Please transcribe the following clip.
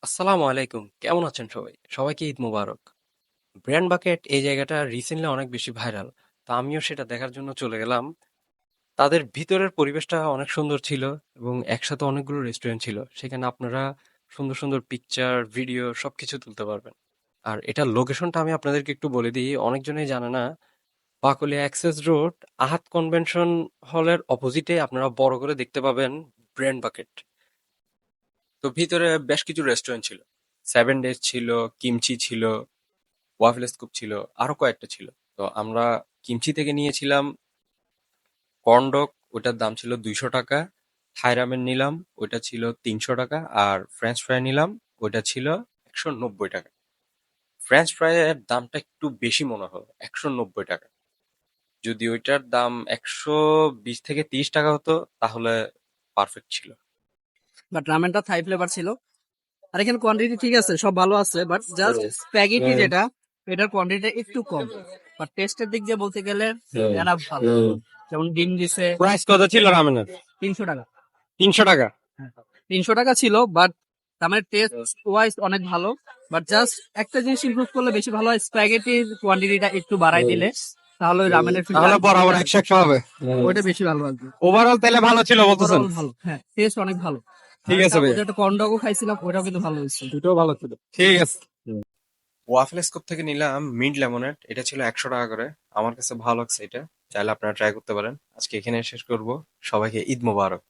আসসালামু আলাইকুম। কেমন আছেন সবাই? সবাইকে ঈদ মোবারক। ব্র্যান্ড বাকেট এই জায়গাটা রিসেন্টলি অনেক বেশি ভাইরাল। তো আমিও সেটা দেখার জন্য চলে গেলাম। তাদের ভিতরের পরিবেশটা অনেক সুন্দর ছিল এবং একসাথে অনেকগুলো রেস্টুরেন্ট ছিল। সেখানে আপনারা সুন্দর, সুন্দর পিকচার, ভিডিও সবকিছু তুলতে পারবেন। আর এটার লোকেশনটা আমি আপনাদেরকে একটু বলে দিই। অনেকজনই জানে না। বাকলিয়া অ্যাক্সেস রোড আহাদ কনভেনশন হলের অপোজিটে আপনারা বড় করে দেখতে পাবেন ব্র্যান্ড বাকেট। তো ভিতরে বেশ কিছু রেস্টুরেন্ট ছিল। 7 ডেজ ছিল, কিমচি ছিল, ওয়াফেল স্কুপ ছিল, আরো কয়েকটা ছিল। তো আমরা কিমচি থেকে নিয়েছিলাম কর্নডক, ওটার দাম ছিল 200 টাকা। থাই রামেন নিলাম, ওইটা ছিল 300 টাকা। আর ফ্রেঞ্চ ফ্রাই নিলাম, ওইটা ছিল 190 টাকা। ফ্রেঞ্চ ফ্রাইয়ের দামটা একটু বেশি মনে হলো, 190 টাকা। যদি ওইটার দাম 120 থেকে 30 টাকা হতো তাহলে পারফেক্ট ছিল। বাট রামেনটা থাই ফ্লেভার ছিল। আর এখানে কোয়ান্টিটি ঠিক আছে, সব ভালো আছে, বাট জাস্ট স্প্যাগেটি যেটা, এটার কোয়ান্টিটি একটু কম। বাট টেস্টের দিক দিয়ে বলতে গেলে এরা ভালো। যেমন ডিম দিছে প্রাইস কত ছিল রামেনের? 300 টাকা। 300 টাকা। 300 টাকা ছিল, বাট আমার টেস্ট ওয়াইজ অনেক ভালো। বাট জাস্ট একটা জিনিস ইমপ্রুভ করলে বেশি ভালো হয়, স্প্যাগেটির কোয়ান্টিটিটা একটু বাড়াই দিলে তাহলে ওই রামেনের তাহলে বরাবর 100 হবে। ওইটা বেশি ভালো লাগবে। ওভারঅল তাহলে ভালো ছিল বলতেছেন? ওভারঅল ভালো, হ্যাঁ, টেস্ট অনেক ভালো। ঠিক আছে তারপর ভাইয়া। যেটা কর্নডগও খাইছিলাম, ওইটাও কিন্তু ভালো হয়েছে। দুটোও ভালো ছিল। ঠিক আছে। ওয়াফেল স্কুপ থেকে নিলাম মিন্ট লেমনেড, এটা ছিল 100 টাকা করে। আমার কাছে ভালো লাগছে এটা। চাইলে আপনারা ট্রাই করতে পারেন। আজকে এখানে শেষ করব। সবাইকে ঈদ মোবারক।